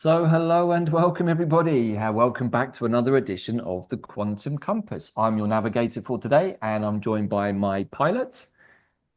So hello and welcome everybody. Welcome back to another edition of the Quantum Compass. I'm your navigator for today and I'm joined by my pilot.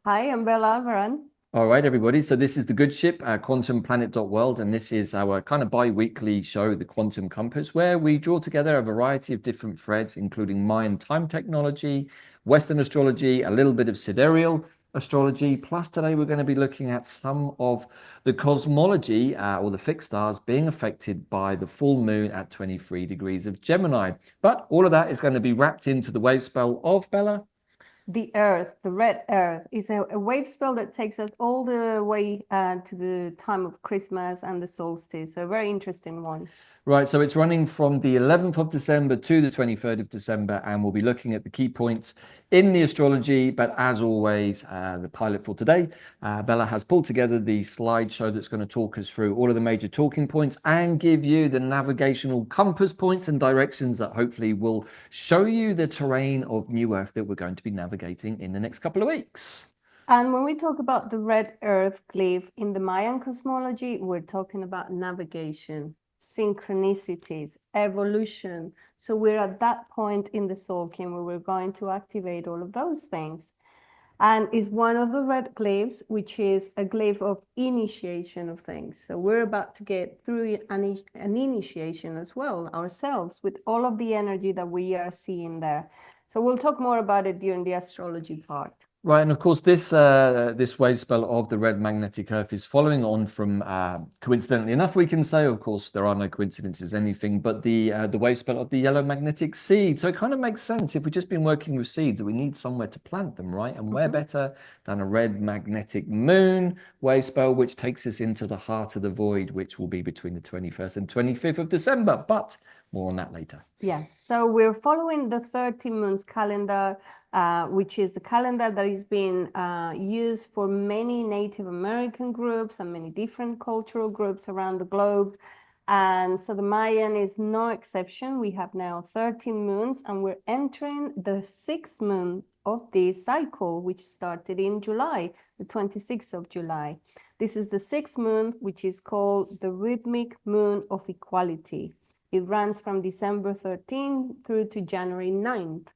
Hi, I'm Bella Varan. All right, everybody. So this is the good ship, quantumplanet.world, and this is our kind of bi-weekly show, the Quantum Compass, where we draw together a variety of different threads, including Mayan time technology, Western astrology, a little bit of sidereal astrology. Plus today we're going to be looking at some of the cosmology or the fixed stars being affected by the full moon at 23 degrees of Gemini. But all of that is going to be wrapped into the wave spell of Bella. The Earth, the red Earth, is a wave spell that takes us all the way to the time of Christmas and the solstice. So a very interesting one. Right, so it's running from the 11th of December to the 23rd of December, and we'll be looking at the key points in the astrology. But as always, the pilot for today, Bella has pulled together the slideshow that's going to talk us through all of the major talking points and give you the navigational compass points and directions that hopefully will show you the terrain of New Earth that we're going to be navigating in the next couple of weeks. And when we talk about the red Earth glyph in the Mayan cosmology, we're talking about navigation, synchronicities, evolution. So we're at that point in the Solkin where we're going to activate all of those things. And is one of the red glyphs, which is a glyph of initiation of things. So we're about to get through an initiation as well ourselves with all of the energy that we are seeing there. So we'll talk more about it during the astrology part. Right, and of course, this wave spell of the red magnetic earth is following on from, coincidentally enough, we can say, of course, there are no coincidences, anything, but the wave spell of the yellow magnetic seed. So it kind of makes sense if we've just been working with seeds, we need somewhere to plant them, right? And where better than a red magnetic moon wave spell, which takes us into the heart of the void, which will be between the 21st and 25th of December. But more on that later. Yes, so we're following the 30 moons calendar, which is the calendar that is being used for many Native American groups and many different cultural groups around the globe. And so the Mayan is no exception. We have now 13 moons and we're entering the 6th moon of this cycle, which started in July, the 26th of July. This is the 6th moon, which is called the rhythmic moon of equality. It runs from December 13th through to January 9th.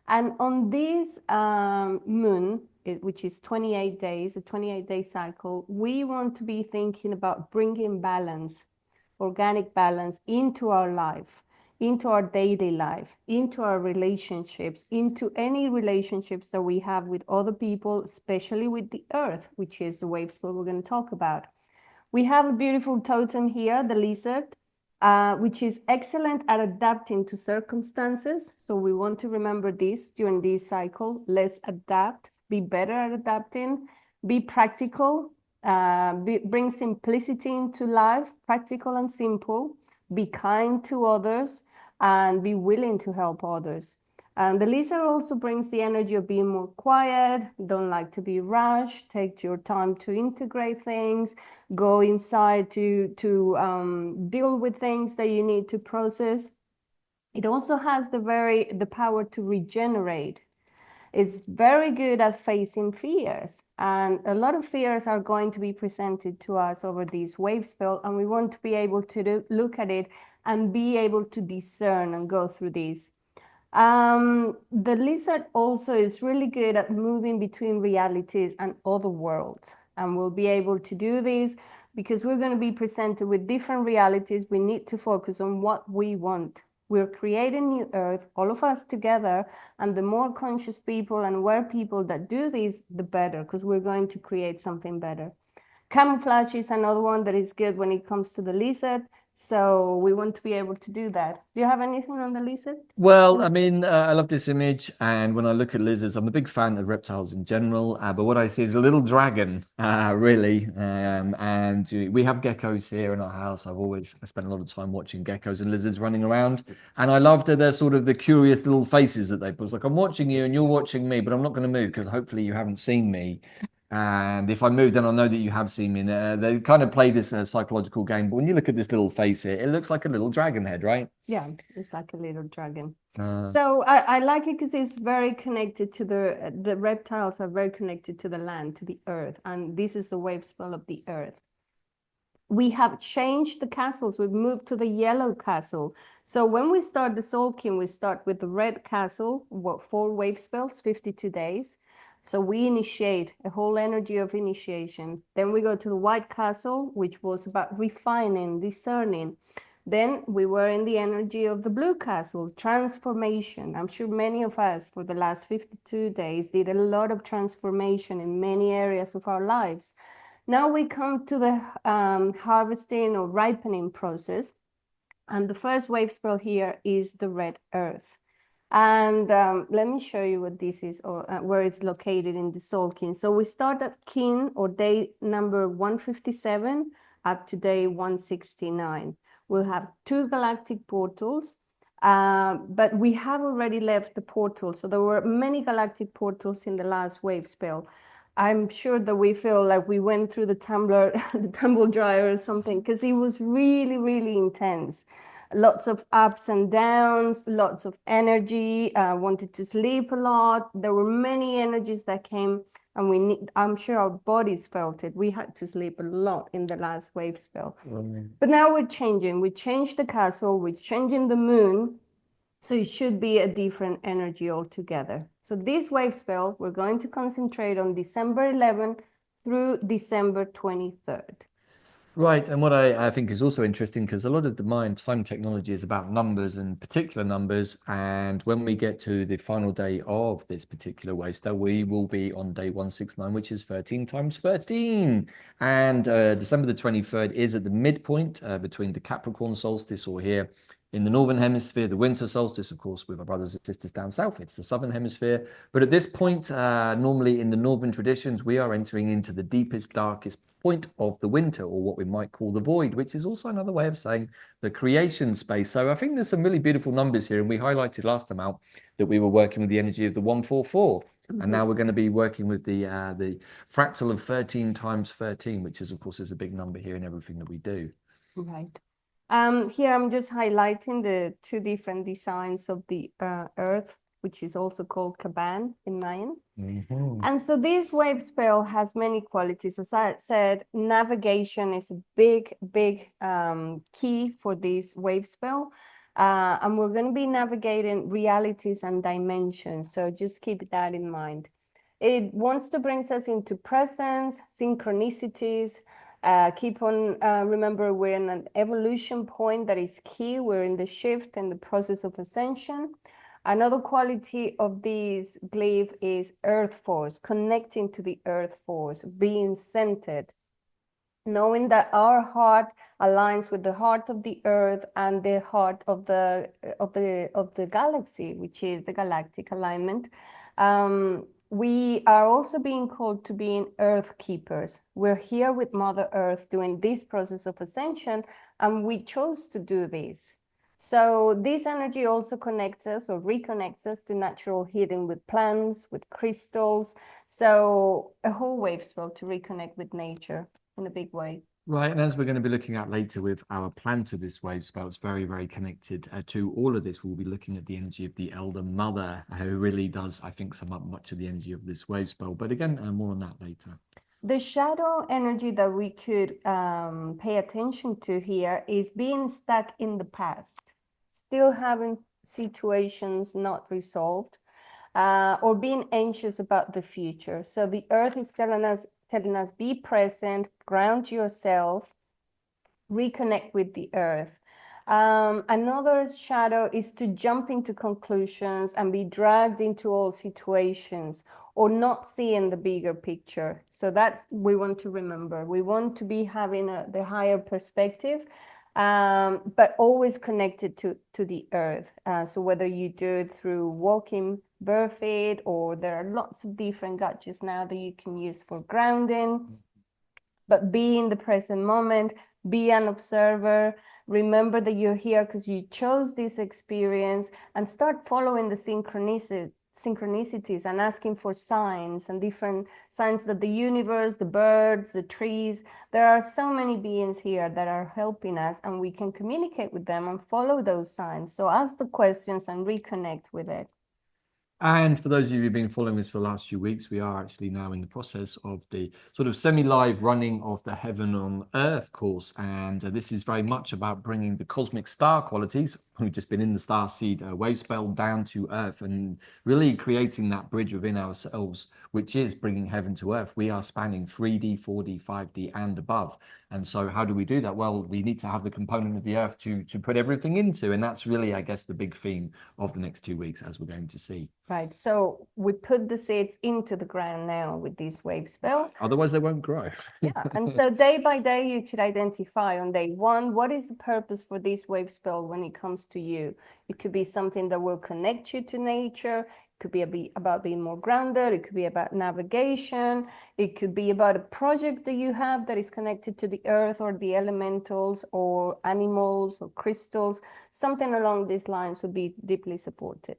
And on this moon, which is 28 days, a 28-day cycle, we want to be thinking about bringing balance, organic balance into our life, into our daily life, into our relationships, into any relationships that we have with other people, especially with the earth, which is the wave spell we're going to talk about. We have a beautiful totem here, the lizard, which is excellent at adapting to circumstances. So we want to remember this during this cycle. Let's adapt, be better at adapting, be practical, bring simplicity into life, practical and simple, be kind to others, and be willing to help others. And the lizard also brings the energy of being more quiet, don't like to be rushed, take your time to integrate things, go inside to deal with things that you need to process. It also has the power to regenerate. It's very good at facing fears. And a lot of fears are going to be presented to us over this wave spell. And we want to be able to look at it and be able to discern and go through this. The lizard also is really good at moving between realities and other worlds. And we'll be able to do this because we're going to be presented with different realities. We need to focus on what we want. We're creating New Earth, all of us together. And the more conscious people and aware people that do this, the better, because we're going to create something better. Camouflage is another one that is good when it comes to the lizard. So we want to be able to do that. Do you have anything on the lizard? Well, I mean, I love this image, and when I look at lizards, I'm a big fan of reptiles in general, but what I see is a little dragon, really, and we have geckos here in our house. I spent a lot of time watching geckos and lizards running around, and I love they're sort of the curious little faces that they put. It's like, I'm watching you and you're watching me, but I'm not going to move because hopefully you haven't seen me. And if I move, then I'll know that you have seen me. They kind of play this psychological game. But when you look at this little face here, it looks like a little dragon head, right? Yeah, it's like a little dragon. So I like it because it's very connected to the reptiles are very connected to the land, to the earth. And this is the wave spell of the earth. we have changed the castles. We've moved to the yellow castle. So when we start the Soul King, we start with the red castle, 4 Wavespells, 52 days. So we initiate a whole energy of initiation. Then we go to the white castle, which was about refining, discerning. Then we were in the energy of the blue castle, transformation. I'm sure many of us for the last 52 days did a lot of transformation in many areas of our lives. Now we come to the harvesting or ripening process. And the first wave spell here is the red earth. And let me show you what this is, or where it's located in the Soul King. So we start at King, or day number 157, up to day 169. We'll have 2 galactic portals, but we have already left the portal. So there were many galactic portals in the last wave spell. I'm sure that we feel like we went through the tumbler, the tumble dryer or something, because it was really, really intense. Lots of ups and downs, lots of energy, wanted to sleep a lot. There were many energies that came, and I'm sure our bodies felt it. We had to sleep a lot in the last wave spell. But now we're changing. We changed the castle, we're changing the moon. So it should be a different energy altogether. So this wave spell, we're going to concentrate on December 11th through December 23rd. Right, and what I think is also interesting, because a lot of the Mayan time technology is about numbers and particular numbers, and when we get to the final day of this particular wave spell, we will be on day 169, which is 13 times 13. And December the 23rd is at the midpoint between the Capricorn solstice, or here in the northern hemisphere, the winter solstice, of course, with our brothers and sisters down south, it's the southern hemisphere. But at this point, normally in the northern traditions, we are entering into the deepest, darkest point of the winter, or what we might call the void, which is also another way of saying the creation space. So I think there's some really beautiful numbers here, and we highlighted last time out that we were working with the energy of the 144. And now we're going to be working with the fractal of 13 times 13, which is, of course, is a big number here in everything that we do. Right. Here I'm just highlighting the 2 different designs of the Earth, which is also called Caban in Mayan. And so this wave spell has many qualities. As I said, navigation is a big, big key for this wave spell. And we're going to be navigating realities and dimensions. So just keep that in mind. It wants to bring us into presence, synchronicities. Remember, we're in an evolution point that is key. We're in the shift and the process of ascension. Another quality of this glyph is earth force, connecting to the earth force, being centered, knowing that our heart aligns with the heart of the earth and the heart of the galaxy, which is the galactic alignment. We are also being called to being earth keepers. We're here with Mother Earth doing this process of ascension, and we chose to do this. So this energy also connects us or reconnects us to natural healing with plants, with crystals. So a whole wave spell to reconnect with nature in a big way. Right, and as we're going to be looking at later with our plan to this wave spell, it's very, very connected to all of this. We'll be looking at the energy of the Elder Mother, who really does, I think, sum up much of the energy of this wave spell. But again, more on that later. The shadow energy that we could pay attention to here is being stuck in the past, still having situations not resolved, or being anxious about the future. So the earth is telling us, be present, ground yourself, reconnect with the earth. Another shadow is to jump into conclusions and be dragged into all situations, or not seeing the bigger picture. So that's we want to remember. We want to be having the higher perspective, but always connected to the earth. So whether you do it through walking barefoot, or there are lots of different gadgets now that you can use for grounding, but be in the present moment, be an observer, remember that you're here because you chose this experience, and start following the synchronicities and asking for signs and different signs that the universe, the birds, the trees, there are so many beings here that are helping us, and we can communicate with them and follow those signs. So ask the questions and reconnect with it. And for those of you who've been following us for the last few weeks, we are actually now in the process of the sort of semi-live running of the Heaven on Earth course. And this is very much about bringing the cosmic star qualities, we've just been in the star seed Wavespell, down to Earth and really creating that bridge within ourselves, which is bringing heaven to Earth. We are spanning 3D, 4D, 5D and above. And so how do we do that? Well, we need to have the component of the Earth to put everything into. And that's really, I guess, the big theme of the next 2 weeks, as we're going to see. Right. So we put the seeds into the ground now with this Wavespell. Otherwise, they won't grow. Yeah. And so day by day, you could identify on day one, what is the purpose for this Wavespell when it comes to you? It could be something that will connect you to nature. It could be about being more grounded. It could be about navigation. It could be about a project that you have that is connected to the earth or the elementals or animals or crystals. Something along these lines would be deeply supported.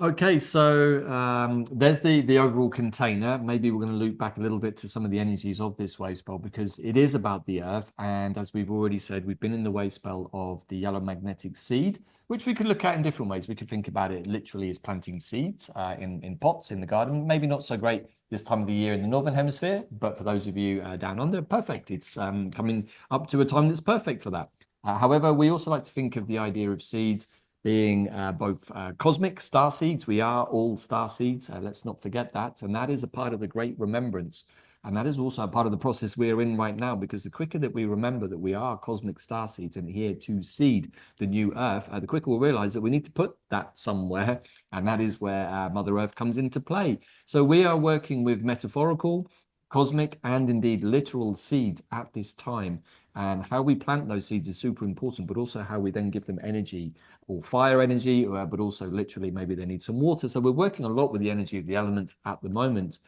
Okay, so there's the overall container. Maybe we're going to loop back a little bit to some of the energies of this wave spell because it is about the Earth. And as we've already said, we've been in the wave spell of the yellow magnetic seed, which we could look at in different ways. We could think about it literally as planting seeds in pots in the garden. Maybe not so great this time of the year in the Northern Hemisphere, but for those of you down under, perfect. It's coming up to a time that's perfect for that. However, we also like to think of the idea of seeds being both cosmic star seeds. We are all star seeds. Let's not forget that. And that is a part of the great remembrance. And that is also a part of the process we're in right now, because the quicker that we remember that we are cosmic star seeds and here to seed the new Earth, the quicker we'll realize that we need to put that somewhere. And that is where Mother Earth comes into play. So we are working with metaphorical, cosmic, and indeed literal seeds at this time. And how we plant those seeds is super important, but also how we then give them energy or fire energy, but also literally maybe they need some water. So we're working a lot with the energy of the elements at the moment,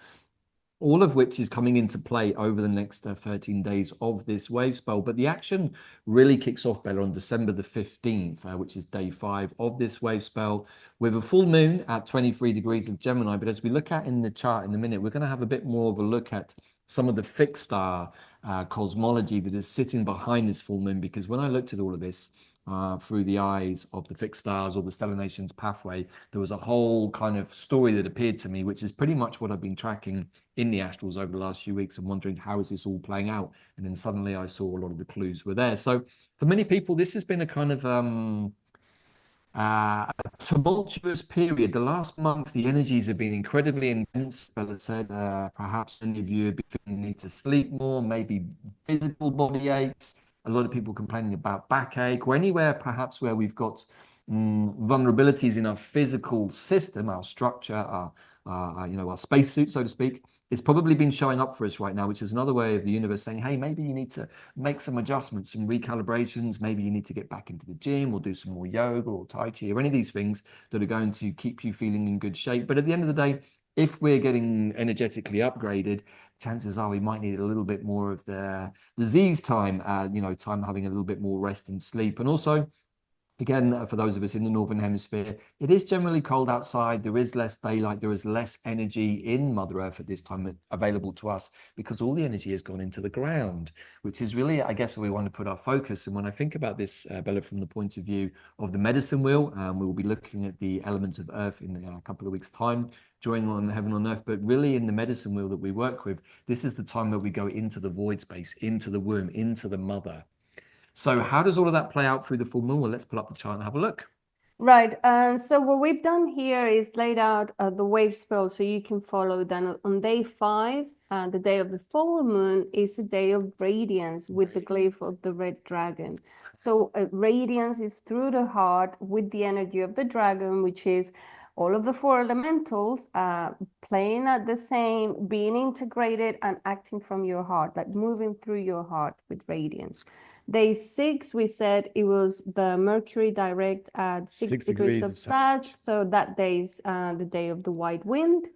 all of which is coming into play over the next 13 days of this wave spell. But the action really kicks off, Bella, on December the 15th, which is day 5 of this wave spell, with a full moon at 23 degrees of Gemini. But as we look at in the chart in a minute, we're going to have a bit more of a look at some of the fixed star cosmology that is sitting behind this full moon, because when I looked at all of this through the eyes of the fixed stars or the stellar nations pathway, there was a whole kind of story that appeared to me, which is pretty much what I've been tracking in the astrals over the last few weeks and wondering how is this all playing out. And then suddenly I saw a lot of the clues were there. So for many people, this has been a kind of a tumultuous period. The last month, the energies have been incredibly intense. Bella said, perhaps many of you have been feeling the need to sleep more, maybe physical body aches, a lot of people complaining about backache, or anywhere perhaps where we've got vulnerabilities in our physical system, our structure, our spacesuit, so to speak. It's probably been showing up for us right now, which is another way of the universe saying, hey, maybe you need to make some adjustments, some recalibrations. Maybe you need to get back into the gym or do some more yoga or Tai Chi or any of these things that are going to keep you feeling in good shape. But at the end of the day, if we're getting energetically upgraded, chances are we might need a little bit more of the Z's time, time having a little bit more rest and sleep. And also, again, for those of us in the Northern Hemisphere, it is generally cold outside. There is less daylight. There is less energy in Mother Earth at this time available to us because all the energy has gone into the ground, which is really, I guess, where we want to put our focus. And when I think about this, Bella, from the point of view of the medicine wheel, we will be looking at the element of Earth in a couple of weeks' time, drawing on the Heaven on Earth. But really in the medicine wheel that we work with, this is the time where we go into the void space, into the womb, into the mother. So how does all of that play out through the full moon? Well, let's pull up the chart and have a look. Right. And so what we've done here is laid out the wave spell so you can follow. Then on day 5, the day of the full moon is a day of radiance with the glyph of the red dragon. So radiance is through the heart with the energy of the dragon, which is all of the 4 elementals playing at the same, being integrated and acting from your heart, like moving through your heart with radiance. Day 6, we said it was the Mercury direct at 6 degrees of Sag. So that day is the day of the white wind.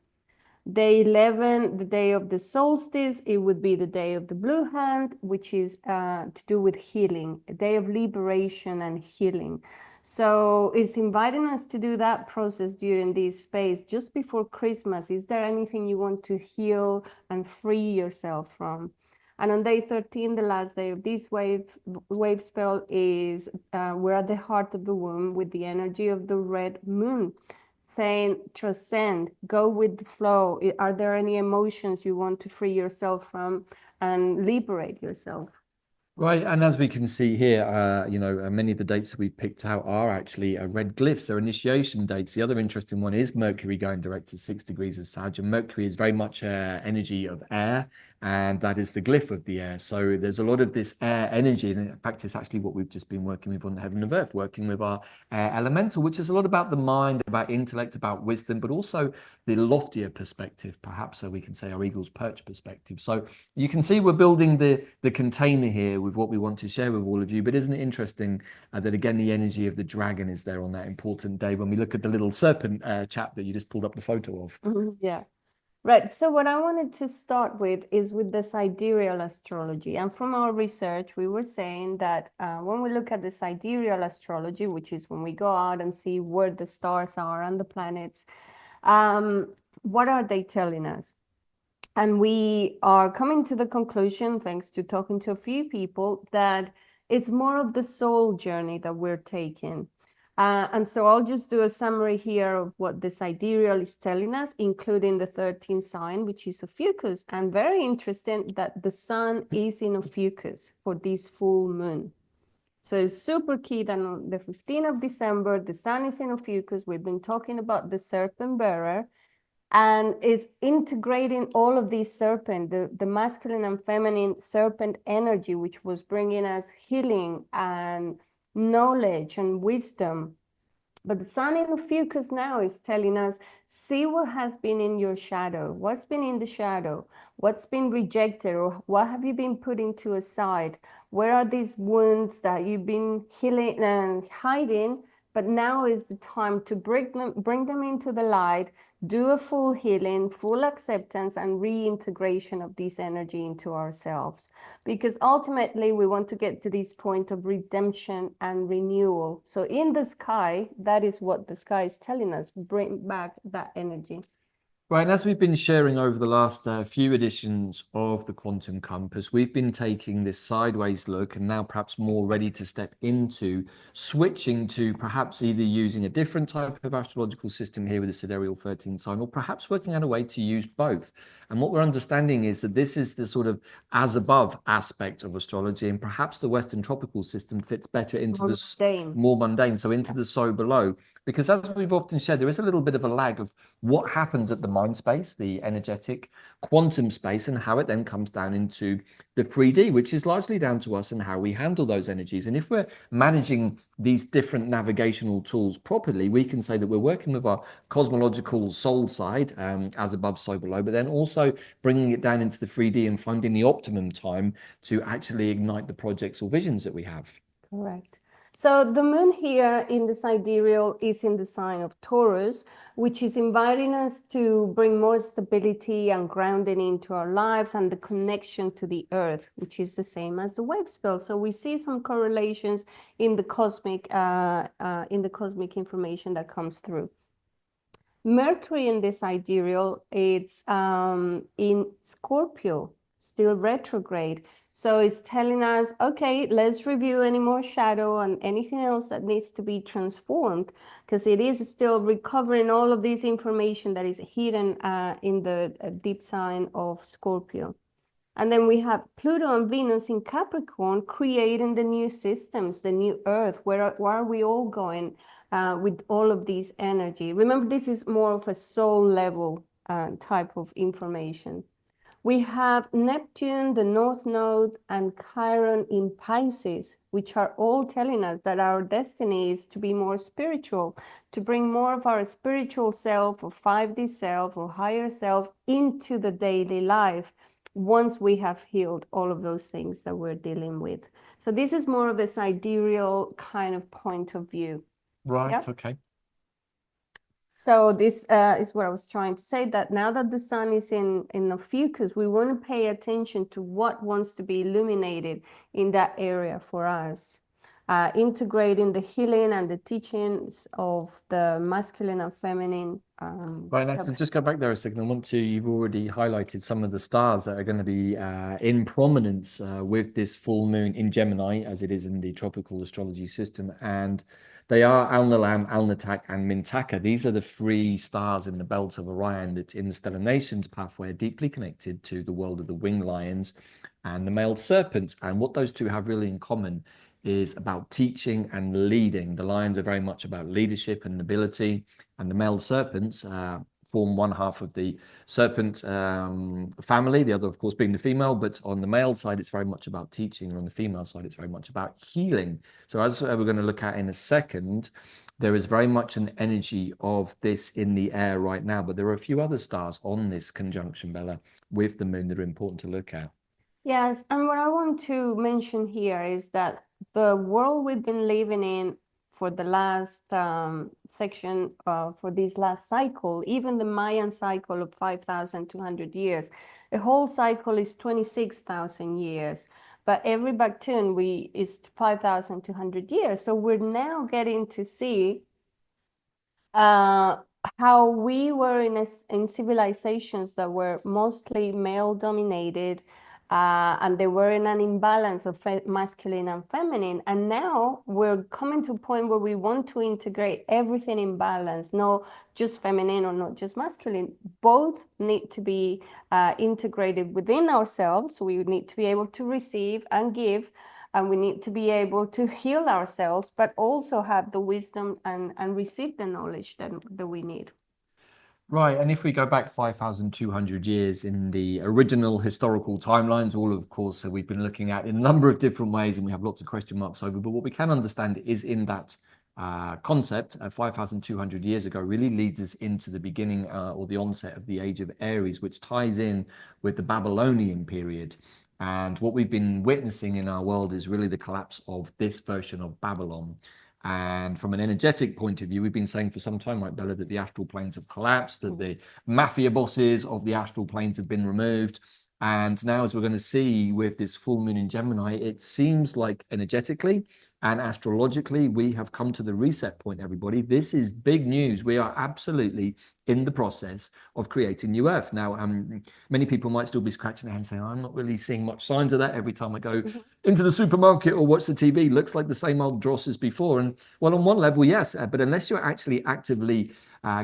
Day 11, the day of the solstice, it would be the day of the blue hand, which is to do with healing, a day of liberation and healing. So it's inviting us to do that process during this space just before Christmas. Is there anything you want to heal and free yourself from? And on day 13, the last day of this wave spell is we're at the heart of the womb with the energy of the red moon, saying transcend, go with the flow. Are there any emotions you want to free yourself from and liberate yourself? Right, and as we can see here, many of the dates that we've picked out are actually red glyphs. They're initiation dates. The other interesting one is Mercury going direct to 6 degrees of Sag, and Mercury is very much energy of air, and that is the glyph of the air. So there's a lot of this air energy, and in fact, it's actually what we've just been working with on the Heaven of Earth, working with our air elemental, which is a lot about the mind, about intellect, about wisdom, but also the loftier perspective, perhaps, so we can say our eagle's perch perspective. So you can see we're building the container here with what we want to share with all of you. But isn't it interesting that, again, the energy of the dragon is there on that important day when we look at the little serpent chap that you just pulled up the photo of? Yeah. Right. So what I wanted to start with is with the sidereal astrology. And from our research, we were saying that when we look at the sidereal astrology, which is when we go out and see where the stars are and the planets, what are they telling us? And we are coming to the conclusion, thanks to talking to a few people, that it's more of the soul journey that we're taking. And so I'll just do a summary here of what the sidereal is telling us, including the 13th sign, which is Ophiuchus. And very interesting that the sun is in Ophiuchus for this full moon. So it's super key that on the 15th of December, the sun is in Ophiuchus. We've been talking about the serpent bearer, and it's integrating all of these serpent, the masculine and feminine serpent energy, which was bringing us healing and knowledge and wisdom. But the sun in Ophiuchus now is telling us, see what has been in your shadow, what's been in the shadow, what's been rejected, or what have you been putting to a side? Where are these wounds that you've been healing and hiding? But now is the time to bring them into the light, do a full healing, full acceptance, and reintegration of this energy into ourselves. Because ultimately, we want to get to this point of redemption and renewal. So in the sky, that is what the sky is telling us, bring back that energy. Right, and as we've been sharing over the last few editions of the Quantum Compass, we've been taking this sideways look and now perhaps more ready to step into switching to perhaps either using a different type of astrological system here with the sidereal 13th sign, or perhaps working out a way to use both. And what we're understanding is that this is the sort of as above aspect of astrology, and perhaps the Western tropical system fits better into more mundane, so into the so below. Because as we've often shared, there is a little bit of a lag of what happens at the mind space, the energetic quantum space, and how it then comes down into the 3D, which is largely down to us and how we handle those energies. And if we're managing these different navigational tools properly, we can say that we're working with our cosmological soul side, as above, so below, but then also bringing it down into the 3D and finding the optimum time to actually ignite the projects or visions that we have. Correct. So the moon here in the sidereal is in the sign of Taurus, which is inviting us to bring more stability and grounding into our lives and the connection to the earth, which is the same as the Wavespell. So we see some correlations in the cosmic information that comes through. Mercury in this sidereal, it's in Scorpio, still retrograde. So it's telling us, okay, let's review any more shadow and anything else that needs to be transformed, because it is still recovering all of this information that is hidden in the deep sign of Scorpio. And then we have Pluto and Venus in Capricorn creating the new systems, the new Earth. Where are we all going with all of these energy? Remember, this is more of a soul level type of information. We have Neptune, the North Node, and Chiron in Pisces, which are all telling us that our destiny is to be more spiritual, to bring more of our spiritual self or 5D self or higher self into the daily life once we have healed all of those things that we're dealing with. So this is more of a sidereal kind of point of view. Right, yep. Okay. So this is what I was trying to say, that now that the sun is in Ophiuchus, we want to pay attention to what wants to be illuminated in that area for us. integrating the healing and the teachings of the masculine and feminine. Right, and I can just go back there a second. I want to, you've already highlighted some of the stars that are going to be in prominence with this full moon in Gemini, as it is in the tropical astrology system. And they are Alnilam, Alnitak, and Mintaka. These are the three stars in the belt of Orion that in the stellar nations pathway are deeply connected to the world of the winged lions and the male serpents. And what those two have really in common is about teaching and leading. The lions are very much about leadership and nobility, and the male serpents form one half of the serpent family, the other, of course, being the female. But on the male side, it's very much about teaching, and on the female side, it's very much about healing. So as we're going to look at in a second, there is very much an energy of this in the air right now, but there are a few other stars on this conjunction, Bella, with the moon that are important to look at. Yes, and what I want to mention here is that the world we've been living in for the last section, for this last cycle, even the Mayan cycle of 5,200 years, a whole cycle is 26,000 years. But every Bactun is 5,200 years. So we're now getting to see how we were in civilizations that were mostly male dominated, and they were in an imbalance of masculine and feminine. And now we're coming to a point where we want to integrate everything in balance, not just feminine or not just masculine. Both need to be integrated within ourselves. So we need to be able to receive and give, and we need to be able to heal ourselves, but also have the wisdom and receive the knowledge that we need. Right, and if we go back 5,200 years in the original historical timelines, all of course we've been looking at in a number of different ways, and we have lots of question marks over, but what we can understand is in that concept 5,200 years ago really leads us into the beginning or the onset of the age of Aries, which ties in with the Babylonian period. And what we've been witnessing in our world is really the collapse of this version of Babylon. And from an energetic point of view, we've been saying for some time, right, Bella, that the astral planes have collapsed, that the mafia bosses of the astral planes have been removed. And now, as we're going to see with this full moon in Gemini, it seems like energetically and astrologically, we have come to the reset point, everybody. This is big news. We are absolutely in the process of creating new Earth. Now, many people might still be scratching their head saying, I'm not really seeing much signs of that. Every time I go into the supermarket or watch the TV, looks like the same old dross as before. And well, on one level, yes, but unless you're actually actively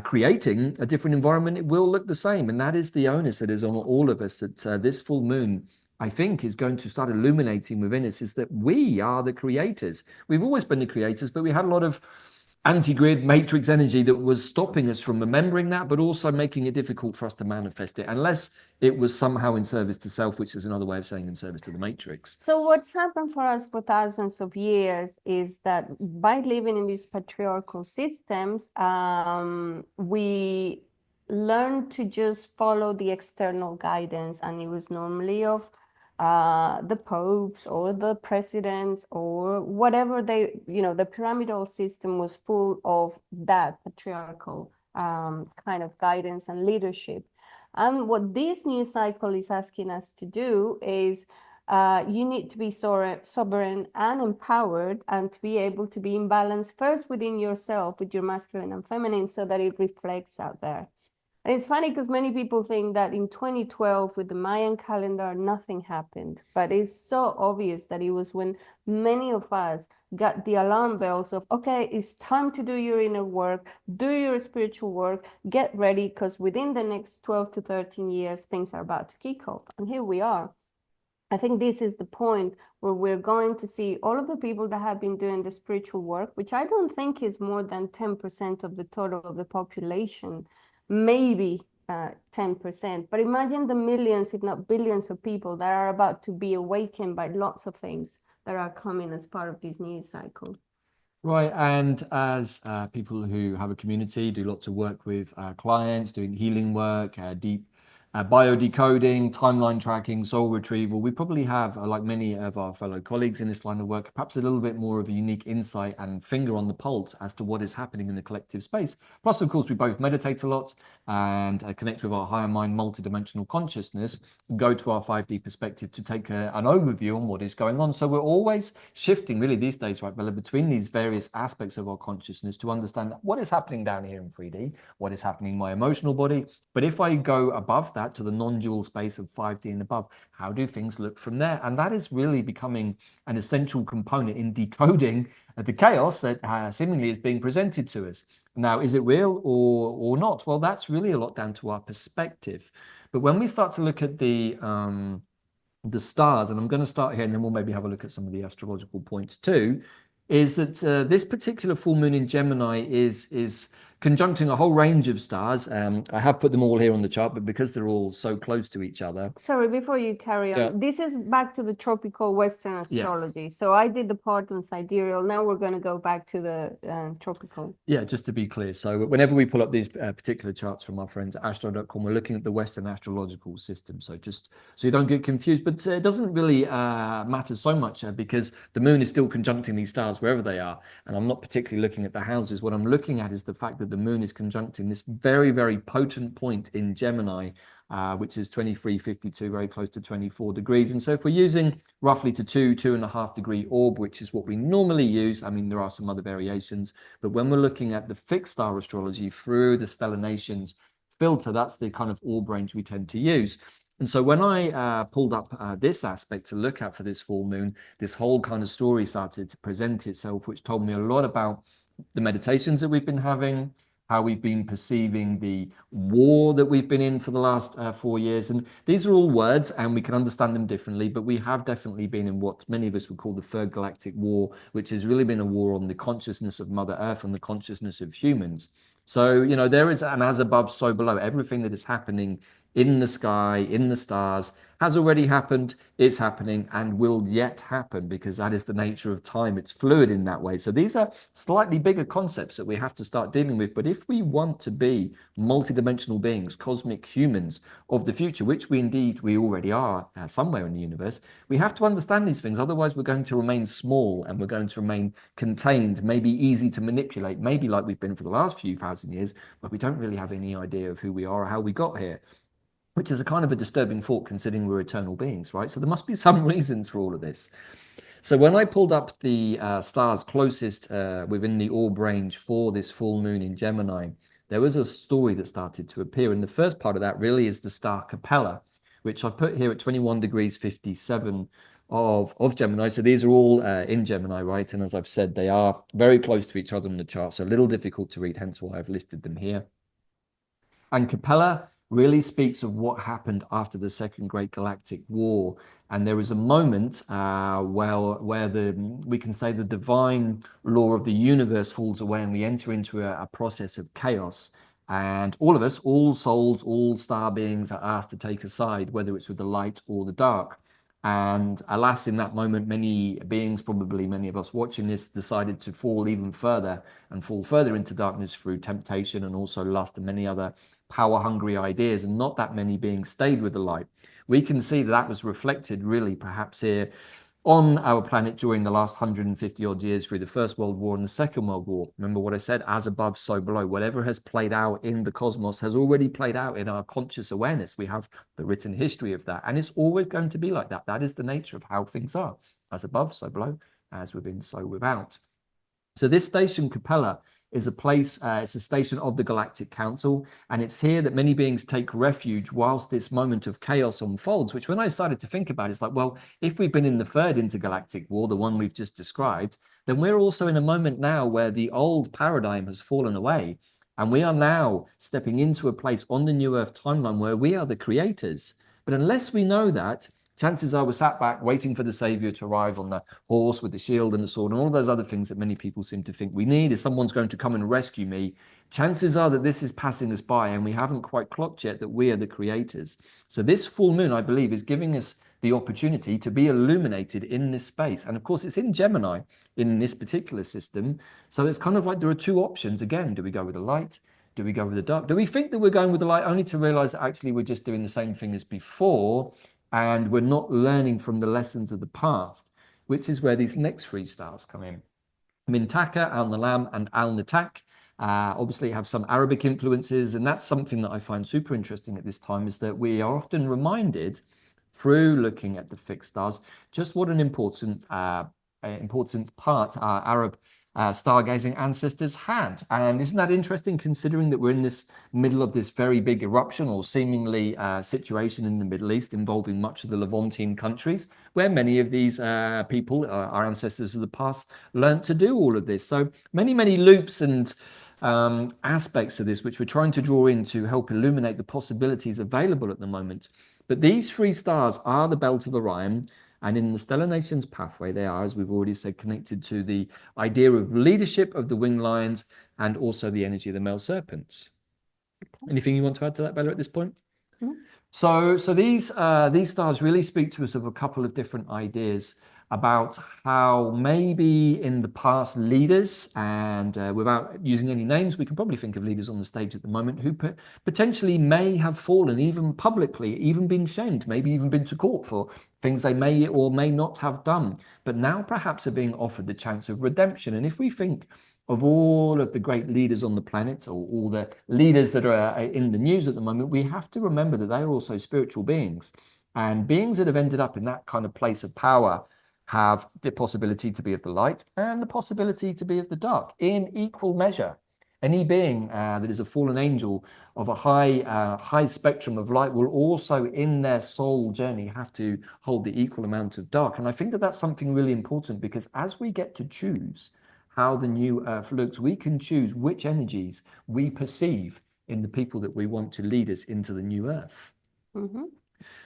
creating a different environment, it will look the same. And that is the onus that is on all of us, that this full moon, I think, is going to start illuminating within us, is that we are the creators. We've always been the creators, but we had a lot of anti-grid matrix energy that was stopping us from remembering that, but also making it difficult for us to manifest it, unless it was somehow in service to self, which is another way of saying in service to the matrix. So what's happened for us for thousands of years is that by living in these patriarchal systems, we learn to just follow the external guidance, and it was normally of the popes or the presidents or whatever the pyramidal system was full of that patriarchal kind of guidance and leadership. And what this new cycle is asking us to do is you need to be sovereign and empowered, and to be able to be in balance first within yourself with your masculine and feminine, so that it reflects out there. And it's funny because many people think that in 2012 with the Mayan calendar, nothing happened. But it's so obvious that it was when many of us got the alarm bells of, okay, it's time to do your inner work, do your spiritual work, get ready, because within the next 12 to 13 years, things are about to kick off. And here we are. I think this is the point where we're going to see all of the people that have been doing the spiritual work, which I don't think is more than 10% of the total of the population, maybe 10%. But imagine the millions, if not billions of people that are about to be awakened by lots of things that are coming as part of this news cycle. Right, and as people who have a community, do lots of work with clients, doing healing work, deep biodecoding, timeline tracking, soul retrieval. We probably have, like many of our fellow colleagues in this line of work, perhaps a little bit more of a unique insight and finger on the pulse as to what is happening in the collective space. Plus, of course, we both meditate a lot and connect with our higher mind, multidimensional consciousness, go to our 5D perspective to take an overview on what is going on. So we're always shifting, really, these days, right, Bella, between these various aspects of our consciousness to understand what is happening down here in 3D, what is happening in my emotional body. But if I go above that to the non-dual space of 5D and above, how do things look from there? And that is really becoming an essential component in decoding the chaos that seemingly is being presented to us. Now, is it real or not? Well, that's really a lot down to our perspective. But when we start to look at the stars, and I'm going to start here and then we'll maybe have a look at some of the astrological points too, is that this particular full moon in Gemini is conjuncting a whole range of stars. I have put them all here on the chart, but because they're all so close to each other. Sorry, before you carry on, Yeah. this is back to the tropical Western astrology. Yes. So I did the part on sidereal. Now we're going to go back to the tropical. Yeah, just to be clear. So whenever we pull up these particular charts from our friends at astro.com, we're looking at the Western astrological system. So just so you don't get confused, but it doesn't really matter so much because the moon is still conjuncting these stars wherever they are. And I'm not particularly looking at the houses. What I'm looking at is the fact that the moon is conjuncting this very, very potent point in Gemini, which is 2352, very close to 24 degrees. And so if we're using roughly to 2.5 degree orb, which is what we normally use, I mean, there are some other variations, but when we're looking at the fixed star astrology through the stellar nations filter, that's the kind of orb range we tend to use. And so when I pulled up this aspect to look at for this full moon, this whole kind of story started to present itself, which told me a lot about the meditations that we've been having, how we've been perceiving the war that we've been in for the last 4 years. And these are all words and we can understand them differently, but we have definitely been in what many of us would call the third galactic war, which has really been a war on the consciousness of Mother Earth and the consciousness of humans. So, you know, there is an as above, so below. Everything that is happening in the sky, in the stars, has already happened, is happening, and will yet happen because that is the nature of time. It's fluid in that way. So these are slightly bigger concepts that we have to start dealing with. But if we want to be multidimensional beings, cosmic humans of the future, which we already are somewhere in the universe, we have to understand these things. Otherwise, we're going to remain small and we're going to remain contained, maybe easy to manipulate, maybe like we've been for the last few thousand years, but we don't really have any idea of who we are or how we got here, which is a kind of a disturbing thought considering we're eternal beings, right? So there must be some reasons for all of this. So when I pulled up the stars closest within the orb range for this full moon in Gemini, there was a story that started to appear. And the first part of that really is the star Capella, which I put here at 21 degrees 57 of Gemini. So these are all in Gemini, right? And as I've said, they are very close to each other on the chart, so a little difficult to read, hence why I've listed them here. And Capella really speaks of what happened after the Second Great Galactic War. And there is a moment where we can say the divine law of the universe falls away and we enter into a process of chaos. And all of us, all souls, all star beings are asked to take a side, whether it's with the light or the dark. And alas, in that moment, many beings, probably many of us watching this, decided to fall even further and fall further into darkness through temptation and also lust and many other power-hungry ideas, and not that many beings stayed with the light. We can see that was reflected really perhaps here on our planet during the last 150 odd years through the First World War and the Second World War. Remember what I said, as above, so below. Whatever has played out in the cosmos has already played out in our conscious awareness. We have the written history of that, and it's always going to be like that. That is the nature of how things are. As above, so below, as within, so without. So this station, Capella, is a place, it's a station of the Galactic Council, and it's here that many beings take refuge whilst this moment of chaos unfolds, which when I started to think about it, it's like, well, if we've been in the third intergalactic war, the one we've just described, then we're also in a moment now where the old paradigm has fallen away, and we are now stepping into a place on the New Earth timeline where we are the creators. But unless we know that, chances are we're sat back waiting for the savior to arrive on the horse with the shield and the sword and all those other things that many people seem to think we need. If someone's going to come and rescue me, chances are that this is passing us by and we haven't quite clocked yet that we are the creators. So this full moon, I believe, is giving us the opportunity to be illuminated in this space. And of course, it's in Gemini in this particular system. So it's kind of like there are two options. Again, do we go with the light? Do we go with the dark? Do we think that we're going with the light only to realize that actually we're just doing the same thing as before and we're not learning from the lessons of the past, which is where these next three stars come in. Mintaka, Alnilam, and Alnitak obviously have some Arabic influences, and that's something that I find super interesting at this time, is that we are often reminded through looking at the fixed stars just what an important part our Arab stargazing ancestors had. And isn't that interesting, considering that we're in this middle of this very big eruption or seemingly situation in the Middle East involving much of the Levantine countries, where many of these people, our ancestors of the past, learned to do all of this. So many loops and aspects of this which we're trying to draw in to help illuminate the possibilities available at the moment. But these three stars are the belt of Orion, and in the stellar nations pathway, they are, as we've already said, connected to the idea of leadership of the winged lions and also the energy of the male serpents. Okay. Anything you want to add to that, Bella, at this point? Mm-hmm. So these stars really speak to us of a couple of different ideas about how maybe in the past leaders, and without using any names, we can probably think of leaders on the stage at the moment who potentially may have fallen, even publicly, even been shamed, maybe even been to court for things they may or may not have done, but now perhaps are being offered the chance of redemption. And if we think of all of the great leaders on the planet, or all the leaders that are in the news at the moment, we have to remember that they are also spiritual beings, and beings that have ended up in that kind of place of power have the possibility to be of the light and the possibility to be of the dark in equal measure. Any being that is a fallen angel of a high spectrum of light will also, in their soul journey, have to hold the equal amount of dark. And I think that that's something really important, because as we get to choose how the new earth looks, we can choose which energies we perceive in the people that we want to lead us into the new earth. Mm-hmm.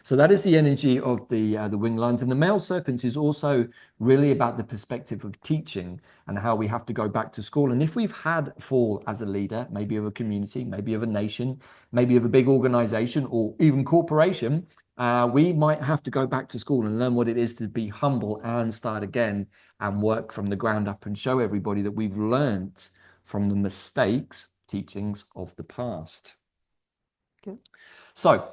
So that is the energy of the winged lions. And the male serpent is also really about the perspective of teaching and how we have to go back to school. And if we've had a fall as a leader, maybe of a community, maybe of a nation, maybe of a big organization or even corporation, we might have to go back to school and learn what it is to be humble and start again and work from the ground up and show everybody that we've learned from the mistakes, teachings of the past. Okay. So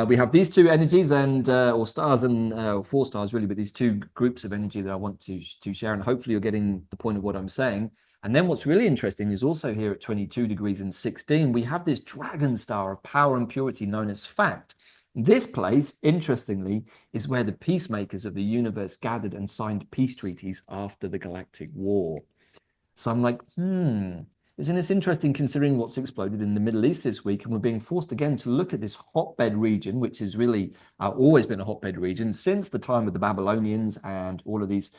we have these two energies and or stars and or four stars really, but these two groups of energy that I want to share, and hopefully you're getting the point of what I'm saying. And then what's really interesting is also here at 22 degrees and 16, we have this dragon star of power and purity known as Fact. This place, interestingly, is where the peacemakers of the universe gathered and signed peace treaties after the Galactic War. So I'm like, isn't this interesting, considering what's exploded in the Middle East this week? And we're being forced again to look at this hotbed region, which has really always been a hotbed region since the time of the Babylonians, and all of these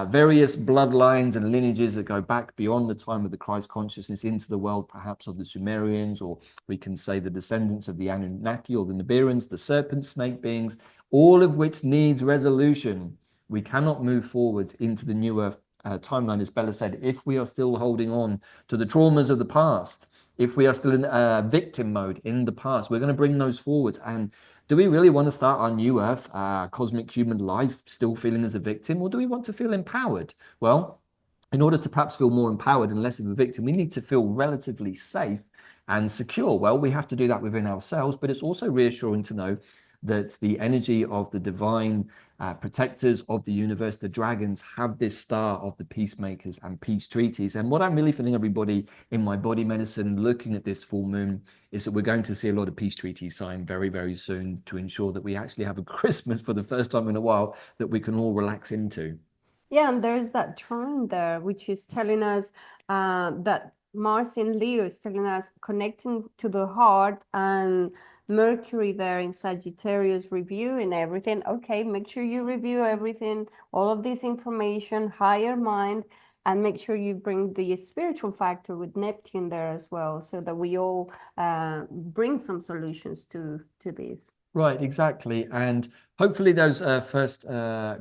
various bloodlines and lineages that go back beyond the time of the Christ consciousness into the world, perhaps of the Sumerians, or we can say the descendants of the Anunnaki or the Nibiruans, the serpent snake beings, all of which needs resolution. We cannot move forward into the new earth timeline, as Bella said, if we are still holding on to the traumas of the past, if we are still in victim mode in the past, we're going to bring those forward. And do we really want to start our new earth, cosmic human life, still feeling as a victim, or do we want to feel empowered? Well, in order to perhaps feel more empowered and less of a victim, we need to feel relatively safe and secure. Well, we have to do that within ourselves, but it's also reassuring to know that the energy of the divine protectors of the universe, the dragons, have this star of the peacemakers and peace treaties. And what I'm really feeling, everybody, in my body medicine, looking at this full moon, is that we're going to see a lot of peace treaties signed very, very soon to ensure that we actually have a Christmas for the first time in a while that we can all relax into. Yeah, and there's that trine there, which is telling us that Mars in Leo is telling us connecting to the heart, and Mercury there in Sagittarius reviewing everything. Okay, make sure you review everything, all of this information, higher mind, and make sure you bring the spiritual factor with Neptune there as well, so that we all bring some solutions to this. Right, exactly. And Hopefully those first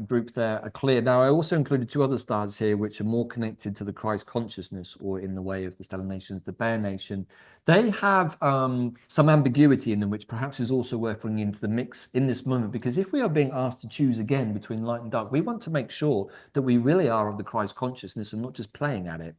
group there are clear. Now, I also included two other stars here, which are more connected to the Christ consciousness, or in the way of the stellar nations, the Bear Nation. They have some ambiguity in them, which perhaps is also worth bringing into the mix in this moment, because if we are being asked to choose again between light and dark, we want to make sure that we really are of the Christ consciousness and not just playing at it.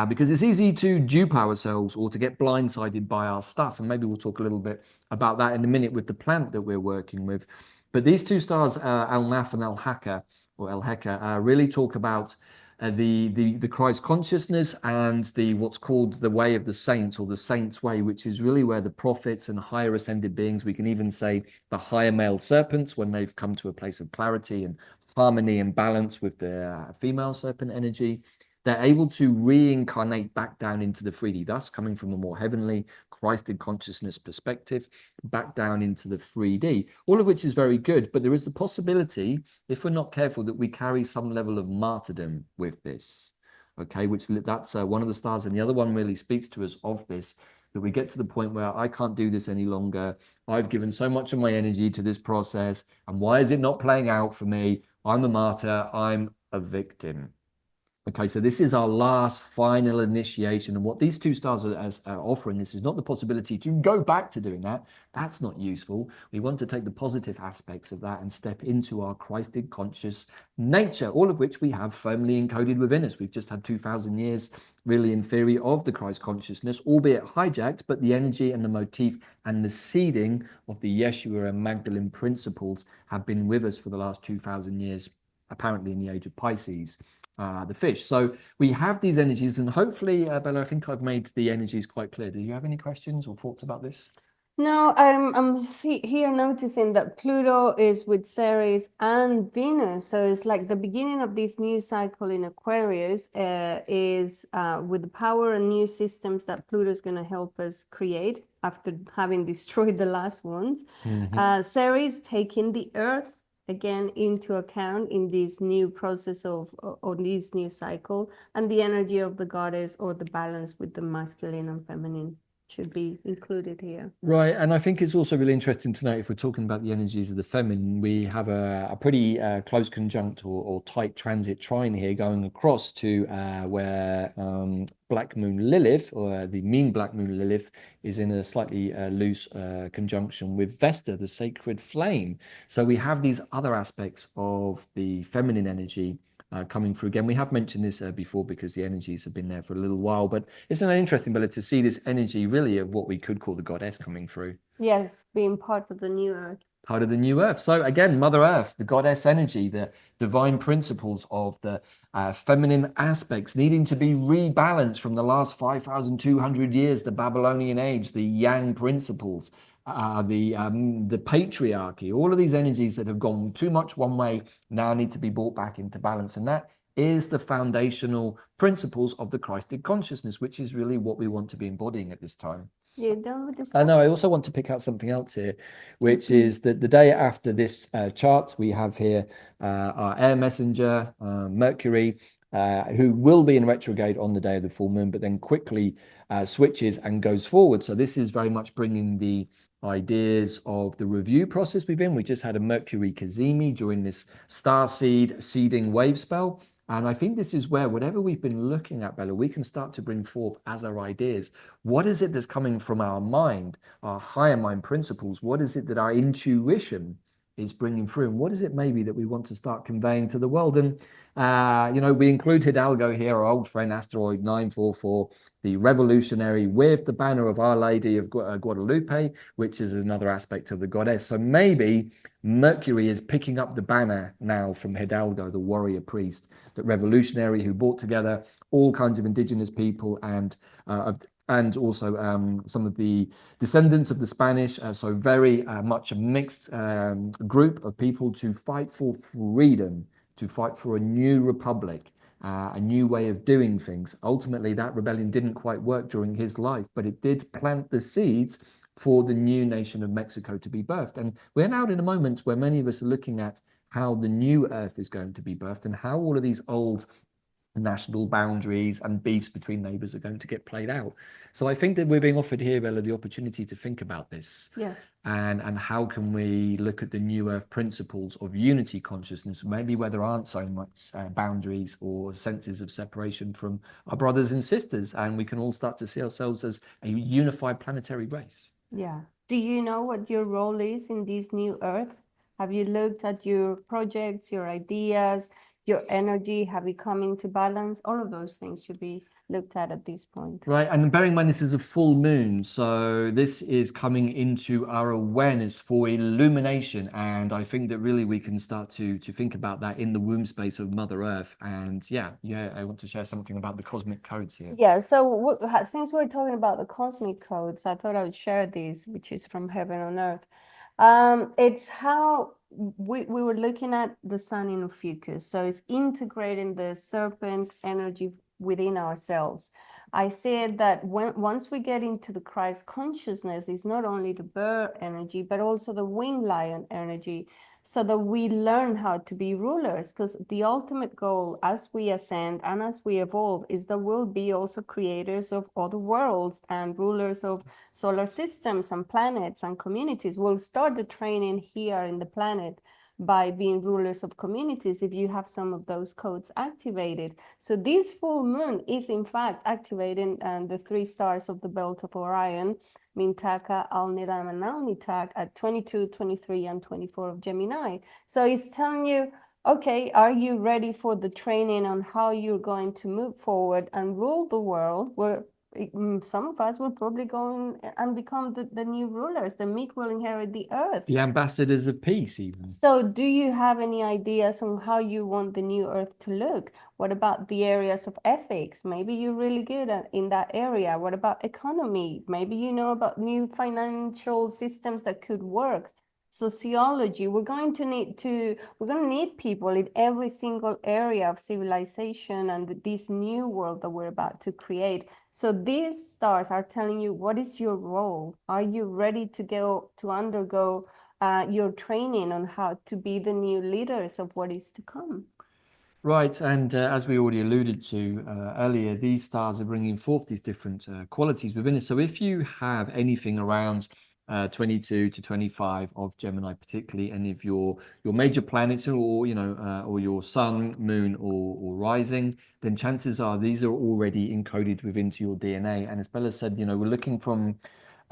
Because it's easy to dupe ourselves or to get blindsided by our stuff. And maybe we'll talk a little bit about that in a minute with the plant that we're working with. But these two stars, Alnaf and Alhaka, or Elheka, really talk about the Christ consciousness and the what's called the way of the saints, or the saints' way, which is really where the prophets and higher ascended beings, we can even say the higher male serpents, when they've come to a place of clarity and harmony and balance with the female serpent energy, they're able to reincarnate back down into the 3D, thus coming from a more heavenly, Christed consciousness perspective, back down into the 3D, all of which is very good. But there is the possibility, if we're not careful, that we carry some level of martyrdom with this. Okay, which that's one of the stars, and the other one really speaks to us of this, that we get to the point where I can't do this any longer. I've given so much of my energy to this process, and why is it not playing out for me? I'm a martyr, I'm a victim. Okay, so this is our last final initiation. And what these two stars are offering, this is not the possibility to go back to doing that. That's not useful. We want to take the positive aspects of that and step into our Christed conscious nature, all of which we have firmly encoded within us. We've just had 2,000 years, really in theory, of the Christ consciousness, albeit hijacked, but the energy and the motif and the seeding of the Yeshua and Magdalene principles have been with us for the last 2,000 years, apparently in the age of Pisces. The fish. So we have these energies, and hopefully, Bella, I think I've made the energies quite clear. Do you have any questions or thoughts about this? No, I'm here noticing that Pluto is with Ceres and Venus. So it's like the beginning of this new cycle in Aquarius is with the power and new systems that Pluto is going to help us create after having destroyed the last ones. Ceres taking the Earth again into account in this new process of or this new cycle, and the energy of the goddess, or the balance with the masculine and feminine, should be included here. Right, and I think it's also really interesting to note, if we're talking about the energies of the feminine, we have a pretty close conjunct or tight transit trine here going across to where Black Moon Lilith, or the mean Black Moon Lilith, is in a slightly loose conjunction with Vesta, the sacred flame. So we have these other aspects of the feminine energy coming through again. We have mentioned this before, because the energies have been there for a little while, but it's an interesting ability to see this energy really of what we could call the goddess coming through. Yes, being part of the new Earth. Part of the new Earth. So again, Mother Earth, the goddess energy, the divine principles of the feminine aspects needing to be rebalanced from the last 5,200 years, the Babylonian age, the yang principles, the patriarchy, all of these energies that have gone too much one way now need to be brought back into balance. And that is the foundational principles of the Christed consciousness, which is really what we want to be embodying at this time. You're done with this? I know. I also want to pick out something else here, which is that the day after this chart, we have here our air messenger, Mercury, who will be in retrograde on the day of the full moon, but then quickly switches and goes forward. So this is very much bringing the ideas of the review process within. We just had a Mercury Kazemi during this star seed seeding wave spell. And I think this is where, whatever we've been looking at, Bella, we can start to bring forth as our ideas. What is it that's coming from our mind, our higher mind principles? What is it that our intuition is bringing through? And what is it maybe that we want to start conveying to the world? And, we include Hidalgo here, our old friend, Asteroid 944, the revolutionary with the banner of Our Lady of Guadalupe, which is another aspect of the goddess. So maybe Mercury is picking up the banner now from Hidalgo, the warrior priest, that revolutionary who brought together all kinds of indigenous people and also some of the descendants of the Spanish. So very much a mixed group of people to fight for freedom, to fight for a new republic, a new way of doing things. Ultimately, that rebellion didn't quite work during his life, but it did plant the seeds for the new nation of Mexico to be birthed. And we're now in a moment where many of us are looking at how the new earth is going to be birthed and how all of these old national boundaries and beefs between neighbors are going to get played out. So I think that we're being offered here, Bella, the opportunity to think about this. Yes. And how can we look at the new earth principles of unity consciousness, maybe where there aren't so much boundaries or senses of separation from our brothers and sisters, and we can all start to see ourselves as a unified planetary race. Yeah. Do you know what your role is in this new earth? Have you looked at your projects, your ideas, your energy? Have you come into balance? All of those things should be looked at this point. Right, and bearing in mind this is a full moon, so this is coming into our awareness for illumination, and I think that really we can start to think about that in the womb space of Mother Earth. And yeah, I want to share something about the cosmic codes here. Yeah, so since we're talking about the cosmic codes, I thought I would share this, which is from Heaven on Earth. It's how we were looking at the sun in Ophiuchus. So it's integrating the serpent energy within ourselves. I said that once we get into the Christ consciousness, it's not only the bird energy, but also the winged lion energy, so that we learn how to be rulers, because the ultimate goal as we ascend and as we evolve is that we'll be also creators of other worlds and rulers of solar systems and planets and communities. We'll start the training here in the planet by being rulers of communities if you have some of those codes activated. So this full moon is in fact activating the 3 stars of the belt of Orion, Mintaka, Alnilam, and Alnitak at 22, 23, and 24 of Gemini. So it's telling you, okay, are you ready for the training on how you're going to move forward and rule the world? Where some of us will probably go and become the new rulers. The meek will inherit the earth. The ambassadors of peace, even. So do you have any ideas on how you want the new earth to look? What about the areas of ethics? Maybe you're really good in that area. What about economy? Maybe you know about new financial systems that could work. Sociology, we're going to need people in every single area of civilization and this new world that we're about to create. So these stars are telling you, what is your role? Are you ready to go to undergo your training on how to be the new leaders of what is to come? Right, and as we already alluded to earlier, these stars are bringing forth these different qualities within us. So if you have anything around 22 to 25 of Gemini, particularly any of your major planets, or or your sun, moon, or rising, then chances are these are already encoded within your DNA. And as Bella said, we're looking from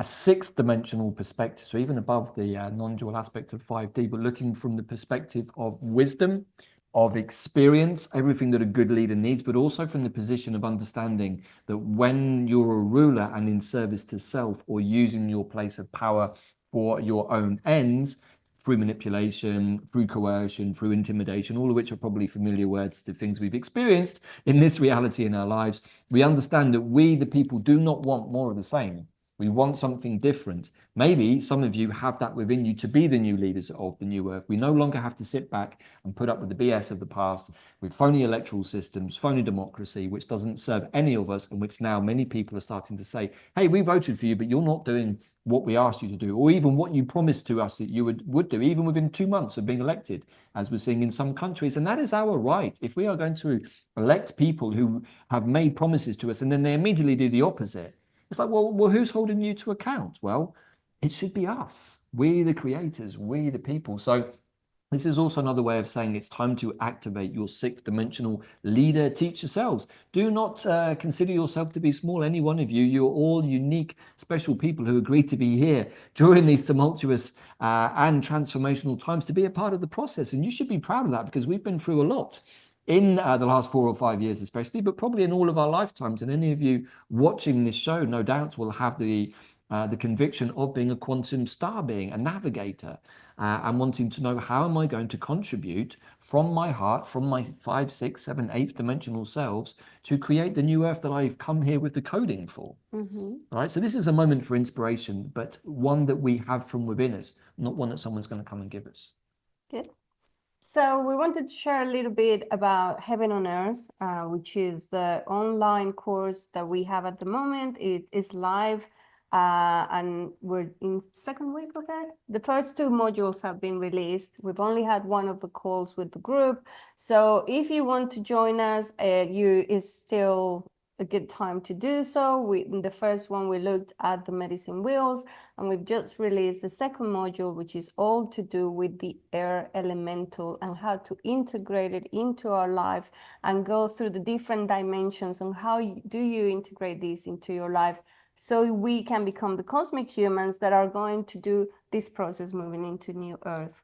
a 6th dimensional perspective, so even above the non-dual aspect of 5D, but looking from the perspective of wisdom, of experience, everything that a good leader needs, but also from the position of understanding that when you're a ruler and in service to self, or using your place of power for your own ends, through manipulation, through coercion, through intimidation, all of which are probably familiar words to things we've experienced in this reality in our lives, we understand that we, the people, do not want more of the same. We want something different. Maybe some of you have that within you to be the new leaders of the new earth. We no longer have to sit back and put up with the BS of the past, with phony electoral systems, phony democracy, which doesn't serve any of us, and which now many people are starting to say, hey, we voted for you, but you're not doing what we asked you to do, or even what you promised to us that you would do, even within 2 months of being elected, as we're seeing in some countries. And that is our right. If we are going to elect people who have made promises to us and then they immediately do the opposite, it's like, well, who's holding you to account? Well, it should be us. We, the creators, we, the people. So this is also another way of saying it's time to activate your 6th dimensional leader, teacher selves. Do not consider yourself to be small, any one of you. You're all unique, special people who agreed to be here during these tumultuous and transformational times to be a part of the process. And you should be proud of that, because we've been through a lot in the last 4 or 5 years especially, but probably in all of our lifetimes. And any of you watching this show, no doubt, will have the conviction of being a quantum star being, a navigator, and wanting to know, how am I going to contribute from my heart, from my 5, 6, 7, 8th dimensional selves, to create the new earth that I've come here with the coding for? All right, so this is a moment for inspiration, but one that we have from within us, not one that someone's going to come and give us. Good. So we wanted to share a little bit about Heaven on Earth, which is the online course that we have at the moment. It is live and we're in second week of that. The first two modules have been released. We've only had one of the calls with the group. So if you want to join us, it's still a good time to do so. In the first one, we looked at the medicine wheels, and we've just released the second module, which is all to do with the air elemental and how to integrate it into our life and go through the different dimensions on how do you integrate this into your life so we can become the cosmic humans that are going to do this process moving into new Earth.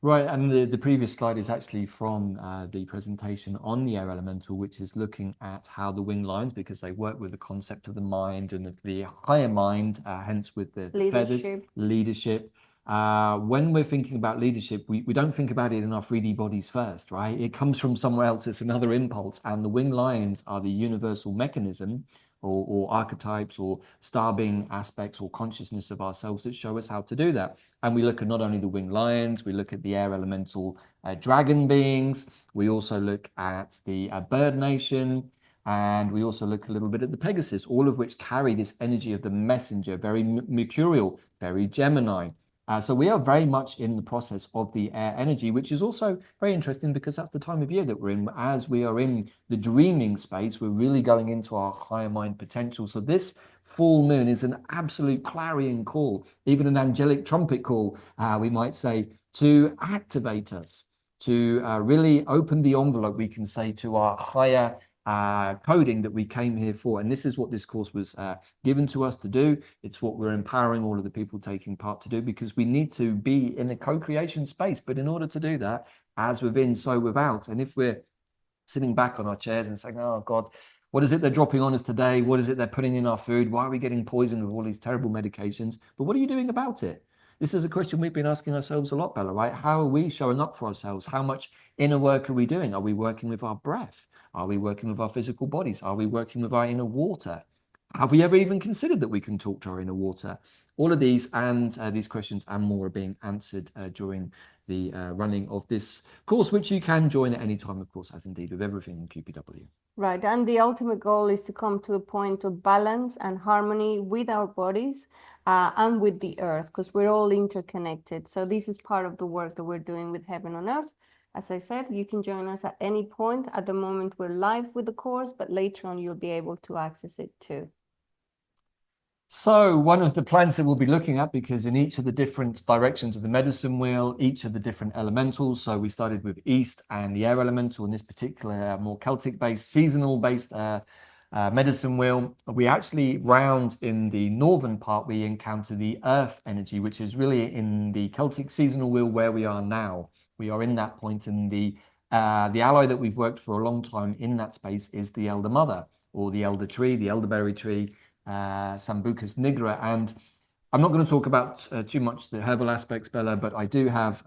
Right, and the previous slide is actually from the presentation on the air elemental, which is looking at how the winged lions, because they work with the concept of the mind and of the higher mind, hence with the feathers, leadership. When we're thinking about leadership, we don't think about it in our 3D bodies first, right? It comes from somewhere else. It's another impulse, and the winged lions are the universal mechanism or archetypes or star being aspects or consciousness of ourselves that show us how to do that. And we look at not only the winged lions, we look at the air elemental dragon beings, we also look at the bird nation, and we also look a little bit at the Pegasus, all of which carry this energy of the messenger, very mercurial, very Gemini. So we are very much in the process of the air energy, which is also very interesting because that's the time of year that we're in. As we are in the dreaming space, we're really going into our higher mind potential. So this full moon is an absolute clarion call, even an angelic trumpet call, we might say, to activate us, to really open the envelope, we can say, to our higher coding that we came here for. And this is what this course was given to us to do. It's what we're empowering all of the people taking part to do, because we need to be in a co-creation space. But in order to do that, as within, so without. And if we're sitting back on our chairs and saying, oh God, what is it they're dropping on us today? What is it they're putting in our food? Why are we getting poisoned with all these terrible medications? But what are you doing about it? This is a question we've been asking ourselves a lot, Bella, right? How are we showing up for ourselves? How much inner work are we doing? Are we working with our breath? Are we working with our physical bodies? Are we working with our inner water? Have we ever even considered that we can talk to our inner water? All of these and these questions and more are being answered during the running of this course, which you can join at any time, of course, as indeed with everything in QPW. Right, and the ultimate goal is to come to a point of balance and harmony with our bodies and with the earth, because we're all interconnected. So this is part of the work that we're doing with Heaven on Earth. As I said, you can join us at any point. At the moment, we're live with the course, but later on, you'll be able to access it too. So one of the plans that we'll be looking at, because in each of the different directions of the medicine wheel, each of the different elementals, so we started with East and the air elemental in this particular more Celtic-based, seasonal-based medicine wheel. We actually round in the northern part, we encounter the earth energy, which is really in the Celtic seasonal wheel where we are now. We are in that point, and the ally that we've worked for a long time in that space is the elder mother, or the elder tree, the elderberry tree, Sambucus nigra. And I'm not going to talk about too much the herbal aspects, Bella, but I do have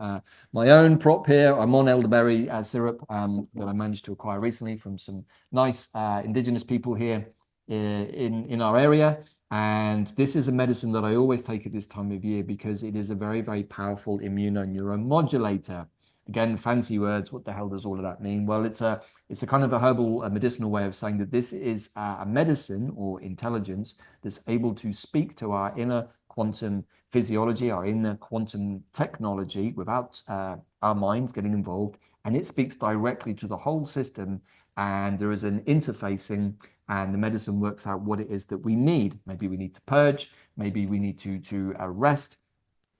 my own prop here. I'm on elderberry syrup that I managed to acquire recently from some nice indigenous people here in our area. And this is a medicine that I always take at this time of year because it is a very, very powerful immunoneuromodulator. Again, fancy words. What the hell does all of that mean? Well, it's a kind of a herbal, a medicinal way of saying that this is a medicine or intelligence that's able to speak to our inner quantum physiology, our inner quantum technology without our minds getting involved. And it speaks directly to the whole system. And there is an interfacing, and the medicine works out what it is that we need. Maybe we need to purge. Maybe we need to rest.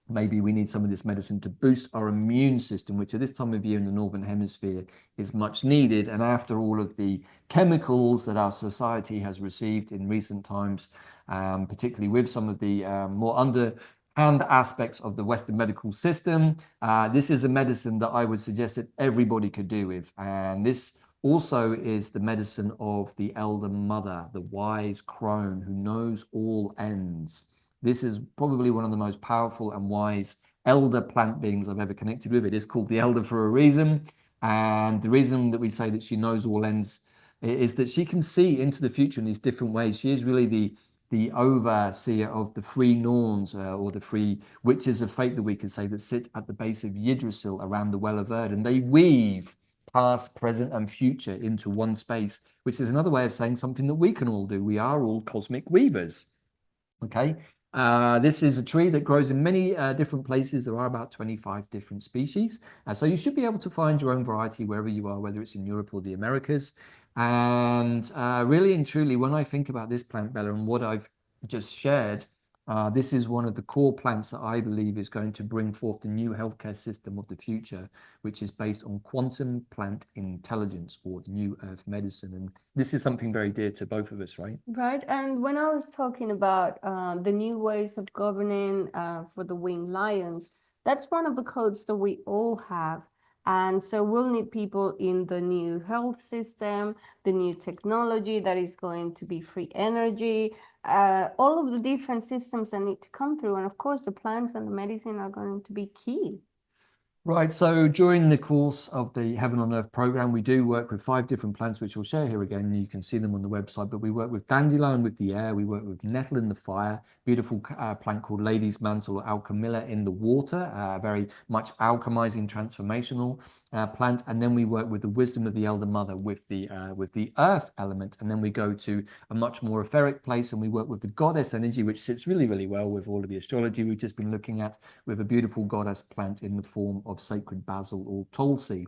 Maybe we need some of this medicine to boost our immune system, which at this time of year in the Northern Hemisphere is much needed. And after all of the chemicals that our society has received in recent times, particularly with some of the more underhand aspects of the Western medical system, this is a medicine that I would suggest that everybody could do with. And this also is the medicine of the elder mother, the wise crone who knows all ends. This is probably one of the most powerful and wise elder plant beings I've ever connected with. It is called the elder for a reason. And the reason that we say that she knows all ends is that she can see into the future in these different ways. She is really the overseer of the three Norns or the three witches of fate that we could say that sit at the base of Yggdrasil around the Well of Erd. And they weave past, present, and future into one space, which is another way of saying something that we can all do. We are all cosmic weavers. Okay, This is a tree that grows in many different places. There are about 25 different species. So you should be able to find your own variety wherever you are, whether it's in Europe or the Americas. And really and truly, when I think about this plant, Bella, and what I've just shared, this is one of the core plants that I believe is going to bring forth the new healthcare system of the future, which is based on quantum plant intelligence or new earth medicine. And this is something very dear to both of us, right? Right. And when I was talking about the new ways of governing for the winged lions, that's one of the codes that we all have. And so we'll need people in the new health system, the new technology that is going to be free energy, all of the different systems that need to come through. And of course, the plants and the medicine are going to be key. Right, so during the course of the Heaven on Earth program, we do work with 5 different plants, which we'll share here again. You can see them on the website, but we work with dandelion with the air, we work with nettle in the fire, beautiful plant called Lady's Mantle or alchemilla in the water, very much alchemizing, transformational plant. And then we work with the wisdom of the Elder Mother with the earth element. And then we go to a much more etheric place and we work with the goddess energy, which sits really, really well with all of the astrology we've just been looking at, with a beautiful goddess plant in the form of sacred basil or tulsi.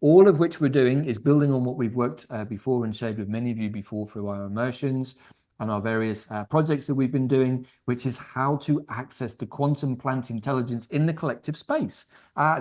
All of which we're doing is building on what we've worked before and shared with many of you before through our immersions and our various projects that we've been doing, which is how to access the quantum plant intelligence in the collective space.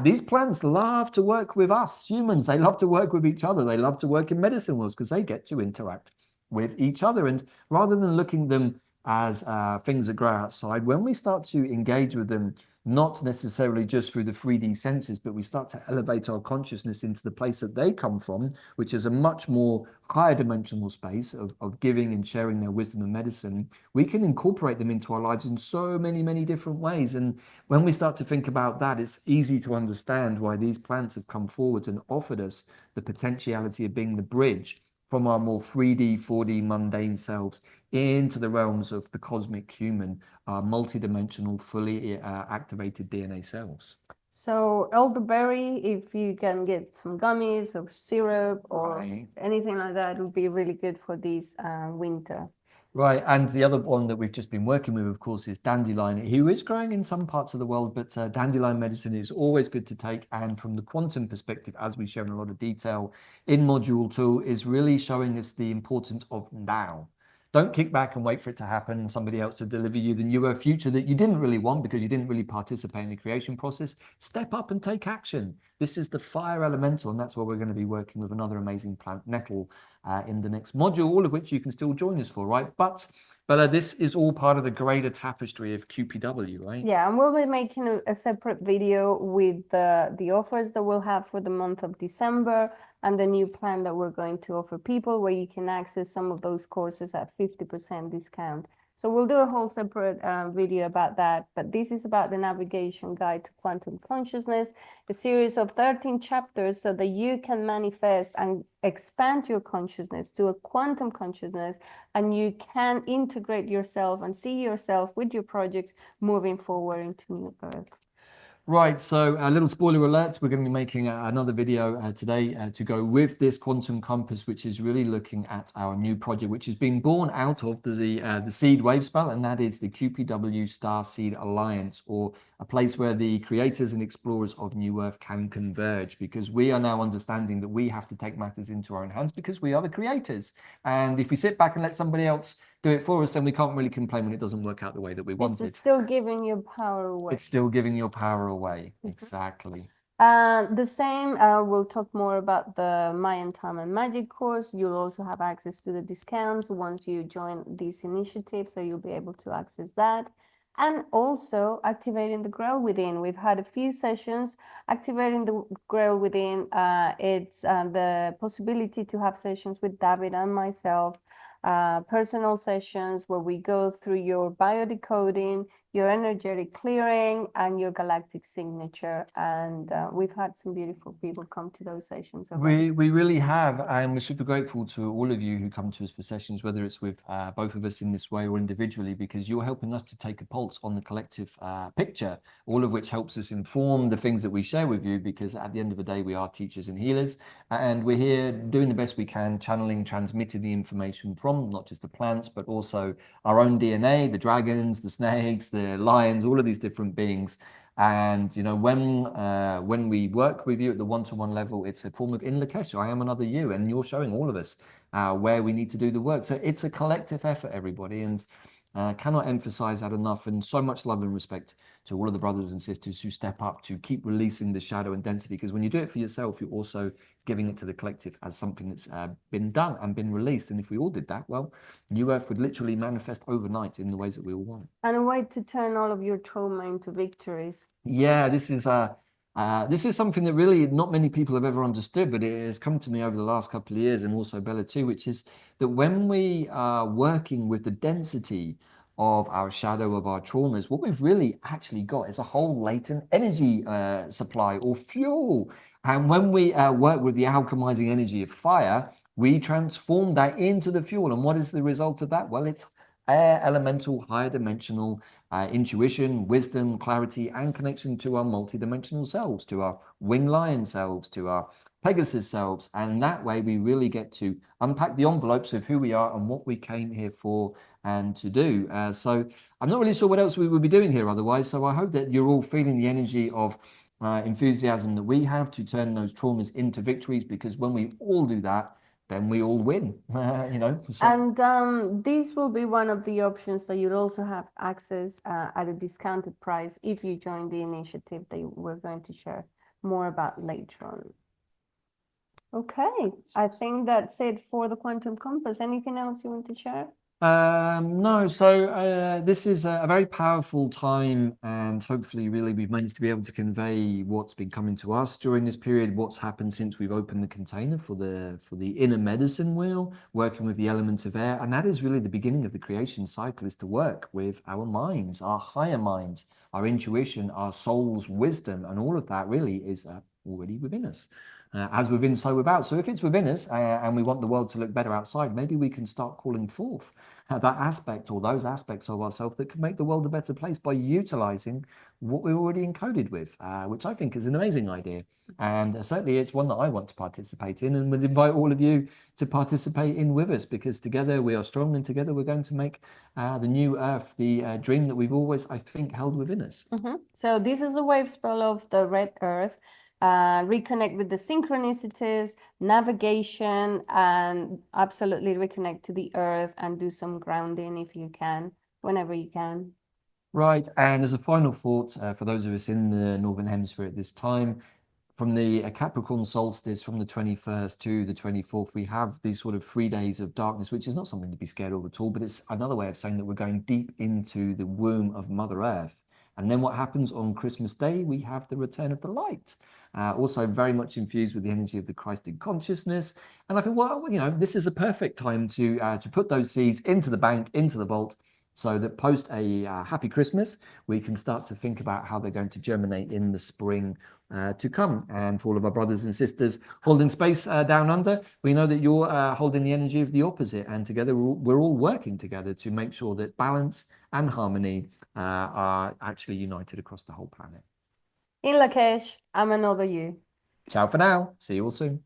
These plants love to work with us humans. They love to work with each other. They love to work in medicine worlds because they get to interact with each other. And rather than looking at them as things that grow outside, when we start to engage with them, not necessarily just through the 3D senses, but we start to elevate our consciousness into the place that they come from, which is a much more higher dimensional space of giving and sharing their wisdom and medicine, we can incorporate them into our lives in so many, many different ways. And when we start to think about that, it's easy to understand why these plants have come forward and offered us the potentiality of being the bridge from our more 3D, 4D, mundane selves into the realms of the cosmic human, multidimensional, fully activated DNA selves. So elderberry, if you can get some gummies or syrup or anything like that, would be really good for this winter. Right, and the other one that we've just been working with, of course, is dandelion, who is growing in some parts of the world, but dandelion medicine is always good to take. And from the quantum perspective, as we share in a lot of detail in Module 2, is really showing us the importance of now. Don't kick back and wait for it to happen, somebody else to deliver you the newer future that you didn't really want because you didn't really participate in the creation process. Step up and take action. This is the fire elemental, and that's why we're going to be working with another amazing plant, nettle, in the next module, all of which you can still join us for, right? But this is all part of the greater tapestry of QPW, right? Yeah, and we'll be making a separate video with the offers that we'll have for the month of December and the new plan that we're going to offer people where you can access some of those courses at 50% discount. So we'll do a whole separate video about that, but this is about the navigation guide to quantum consciousness, a series of 13 chapters so that you can manifest and expand your consciousness to a quantum consciousness, and you can integrate yourself and see yourself with your projects moving forward into new earth. Right, so a little spoiler alert, we're going to be making another video today to go with this quantum compass, which is really looking at our new project, which is being born out of the seed Wavespell, and that is the QPW Star Seed Alliance, or a place where the creators and explorers of New Earth can converge, because we are now understanding that we have to take matters into our own hands because we are the creators. And if we sit back and let somebody else do it for us, then we can't really complain when it doesn't work out the way that we wanted. It's still giving your power away. It's still giving your power away. Exactly. The same, we'll talk more about the Mayan Time and Magic course. You'll also have access to the discounts once you join this initiative, so you'll be able to access that. And also activating the Grail Within. We've had a few sessions activating the Grail Within. It's the possibility to have sessions with Davyd and myself, personal sessions where we go through your biodecoding, your energetic clearing, and your galactic signature. And we've had some beautiful people come to those sessions already. We really have, and we're super grateful to all of you who come to us for sessions, whether it's with both of us in this way or individually, because you're helping us to take a pulse on the collective picture, all of which helps us inform the things that we share with you, because at the end of the day, we are teachers and healers, and we're here doing the best we can, channeling, transmitting the information from not just the plants, but also our own DNA, the dragons, the snakes, the lions, all of these different beings. And you know, when we work with you at the one-to-one level, it's a form of in Lakesh, I am another you, and you're showing all of us where we need to do the work. So it's a collective effort, everybody, and cannot emphasize that enough. And so much love and respect to all of the brothers and sisters who step up to keep releasing the shadow and density, because when you do it for yourself, you're also giving it to the collective as something that's been done and been released. And if we all did that, well, New Earth would literally manifest overnight in the ways that we all want. And a way to turn all of your trauma into victories. Yeah, this is something that really not many people have ever understood, but it has come to me over the last couple of years, and also Bella too, which is that when we are working with the density of our shadow, of our traumas, what we've really actually got is a whole latent energy supply or fuel. And when we work with the alchemizing energy of fire, we transform that into the fuel. And what is the result of that? Well, it's air, elemental, higher dimensional intuition, wisdom, clarity, and connection to our multidimensional selves, to our winged lion selves, to our Pegasus selves. And that way we really get to unpack the envelopes of who we are and what we came here for and to do. So I'm not really sure what else we would be doing here otherwise. So I hope that you're all feeling the energy of enthusiasm that we have to turn those traumas into victories, because when we all do that, then we all win, you know. So. And this will be one of the options that you'll also have access at a discounted price if you join the initiative that we're going to share more about later on. Okay, I think that's it for the Quantum Compass. Anything else you want to share? No, so this is a very powerful time, and hopefully really we've managed to be able to convey what's been coming to us during this period, what's happened since we've opened the container for the inner medicine wheel, working with the element of air. And that is really the beginning of the creation cycle, is to work with our minds, our higher minds, our intuition, our soul's wisdom, and all of that really is already within us. As within, so without. So if it's within us and we want the world to look better outside, maybe we can start calling forth that aspect or those aspects of ourselves that can make the world a better place by utilizing what we're already encoded with, which I think is an amazing idea. And certainly it's one that I want to participate in, and would invite all of you to participate in with us, because together we are strong, and together we're going to make the new Earth the dream that we've always, I think, held within us. So this is a wave spell of the red Earth. Reconnect with the synchronicities, navigation, and absolutely reconnect to the earth and do some grounding if you can, whenever you can. Right, and as a final thought, for those of us in the Northern Hemisphere at this time, from the Capricorn solstice from the 21st to the 24th, we have these sort of 3 days of darkness, which is not something to be scared of at all, but it's another way of saying that we're going deep into the womb of Mother Earth. And then what happens on Christmas Day? We have the return of the light. Also very much infused with the energy of the Christed consciousness. And I think, well, you know, this is a perfect time to put those seeds into the bank, into the vault, so that post a happy Christmas, we can start to think about how they're going to germinate in the spring to come. And for all of our brothers and sisters holding space down under, we know that you're holding the energy of the opposite, and together we're all working together to make sure that balance and harmony are actually united across the whole planet. In Lakesh, I'm another you. Ciao for now. See you all soon.